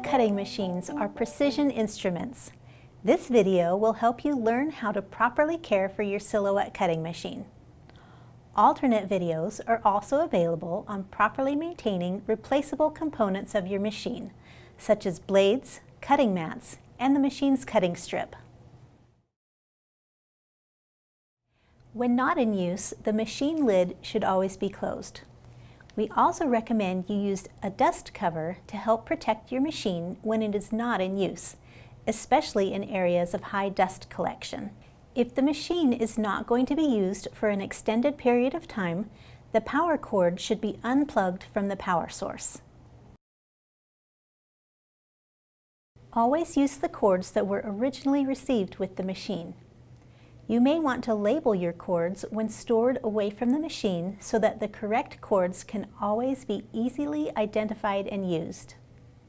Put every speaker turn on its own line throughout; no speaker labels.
cutting machines are precision instruments. This video will help you learn how to properly care for your silhouette cutting machine. Alternate videos are also available on properly maintaining replaceable components of your machine, such as blades, cutting mats, and the machine's cutting strip. When not in use, the machine lid should always be closed. We also recommend you use a dust cover to help protect your machine when it is not in use, especially in areas of high dust collection. If the machine is not going to be used for an extended period of time, the power cord should be unplugged from the power source. Always use the cords that were originally received with the machine. You may want to label your cords when stored away from the machine so that the correct cords can always be easily identified and used.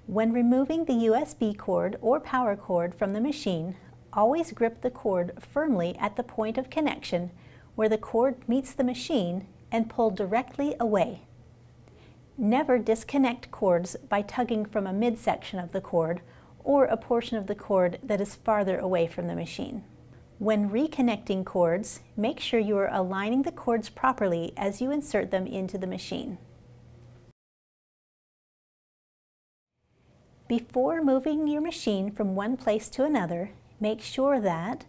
When removing the USB cord or power cord from the machine, always grip the cord firmly at the point of connection where the cord meets the machine and pull directly away. Never disconnect cords by tugging from a midsection of the cord or a portion of the cord that is farther away from the machine. When reconnecting cords, make sure you are aligning the cords properly as you insert them into the machine. Before moving your machine from one place to another, make sure that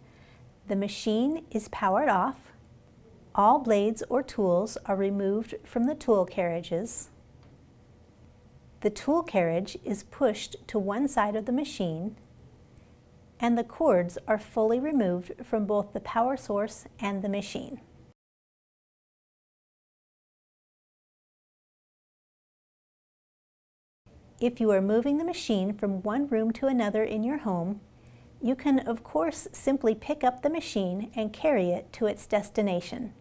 the machine is powered off, all blades or tools are removed from the tool carriages, the tool carriage is pushed to one side of the machine, and the cords are fully removed from both the power source and the machine. If you are moving the machine from one room to another in your home, you can of course simply pick up the machine and carry it to its destination.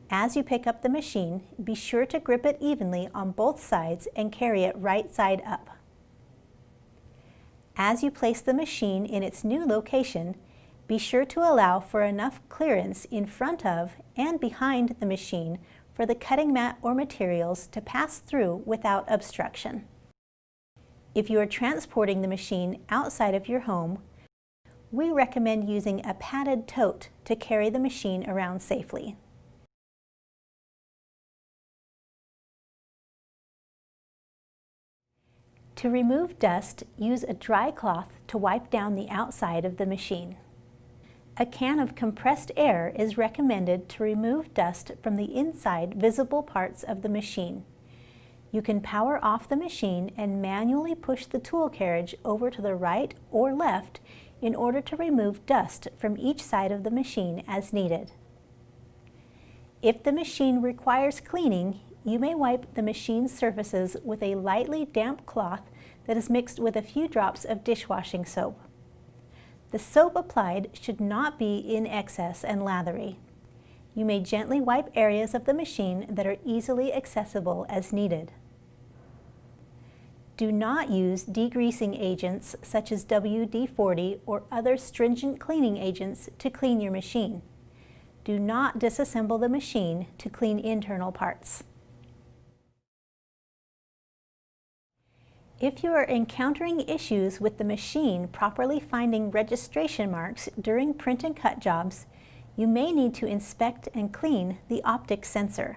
As you pick up the machine, be sure to grip it evenly on both sides and carry it right side up. As you place the machine in its new location, be sure to allow for enough clearance in front of and behind the machine for the cutting mat or materials to pass through without obstruction. If you are transporting the machine outside of your home, we recommend using a padded tote to carry the machine around safely. To remove dust, use a dry cloth to wipe down the outside of the machine. A can of compressed air is recommended to remove dust from the inside visible parts of the machine. You can power off the machine and manually push the tool carriage over to the right or left in order to remove dust from each side of the machine as needed. If the machine requires cleaning, you may wipe the machine's surfaces with a lightly damp cloth that is mixed with a few drops of dishwashing soap. The soap applied should not be in excess and lathery. You may gently wipe areas of the machine that are easily accessible as needed. Do not use degreasing agents such as WD-40 or other stringent cleaning agents to clean your machine. Do not disassemble the machine to clean internal parts. If you are encountering issues with the machine properly finding registration marks during print and cut jobs, you may need to inspect and clean the optic sensor.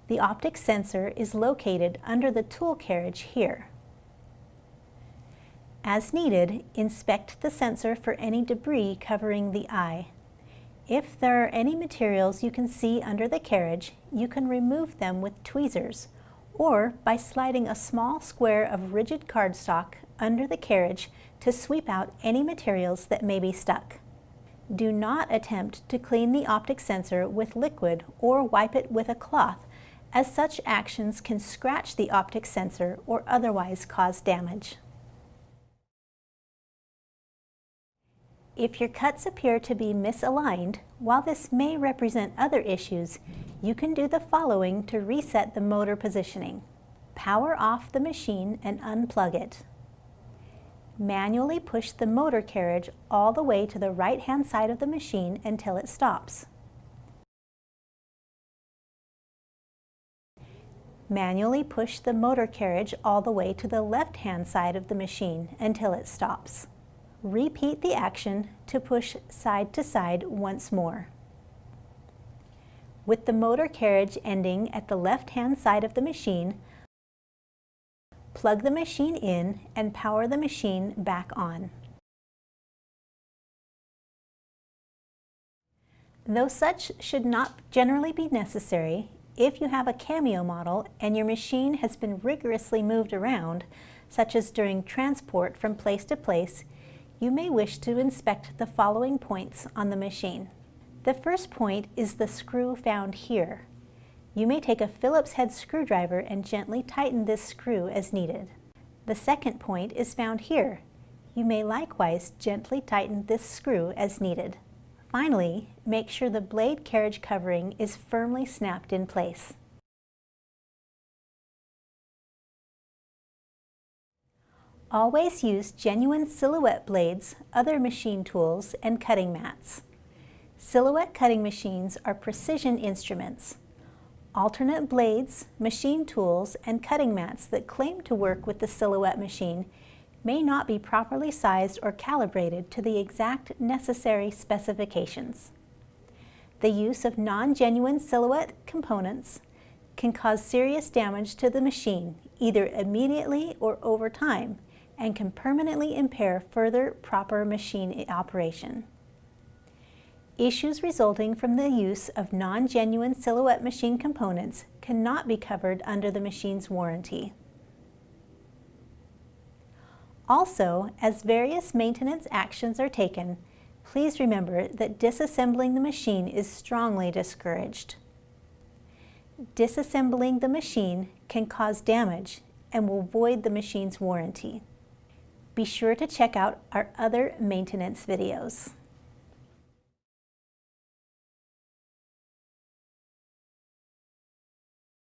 The optic sensor is located under the tool carriage here. As needed, inspect the sensor for any debris covering the eye. If there are any materials you can see under the carriage, you can remove them with tweezers or by sliding a small square of rigid cardstock under the carriage to sweep out any materials that may be stuck. Do not attempt to clean the optic sensor with liquid or wipe it with a cloth, as such actions can scratch the optic sensor or otherwise cause damage. If your cuts appear to be misaligned, while this may represent other issues, you can do the following to reset the motor positioning. Power off the machine and unplug it. Manually push the motor carriage all the way to the right-hand side of the machine until it stops. Manually push the motor carriage all the way to the left-hand side of the machine until it stops. Repeat the action to push side to side once more. With the motor carriage ending at the left-hand side of the machine, plug the machine in and power the machine back on. Though such should not generally be necessary, if you have a cameo model and your machine has been rigorously moved around, such as during transport from place to place, you may wish to inspect the following points on the machine. The first point is the screw found here. You may take a Phillips head screwdriver and gently tighten this screw as needed. The second point is found here. You may likewise gently tighten this screw as needed. Finally, make sure the blade carriage covering is firmly snapped in place. Always use genuine silhouette blades, other machine tools, and cutting mats. Silhouette cutting machines are precision instruments. Alternate blades, machine tools, and cutting mats that claim to work with the silhouette machine may not be properly sized or calibrated to the exact necessary specifications. The use of non-genuine silhouette components can cause serious damage to the machine, either immediately or over time, and can permanently impair further proper machine operation. Issues resulting from the use of non-genuine silhouette machine components cannot be covered under the machine's warranty. Also, as various maintenance actions are taken, please remember that disassembling the machine is strongly discouraged. Disassembling the machine can cause damage and will void the machine's warranty. Be sure to check out our other maintenance videos.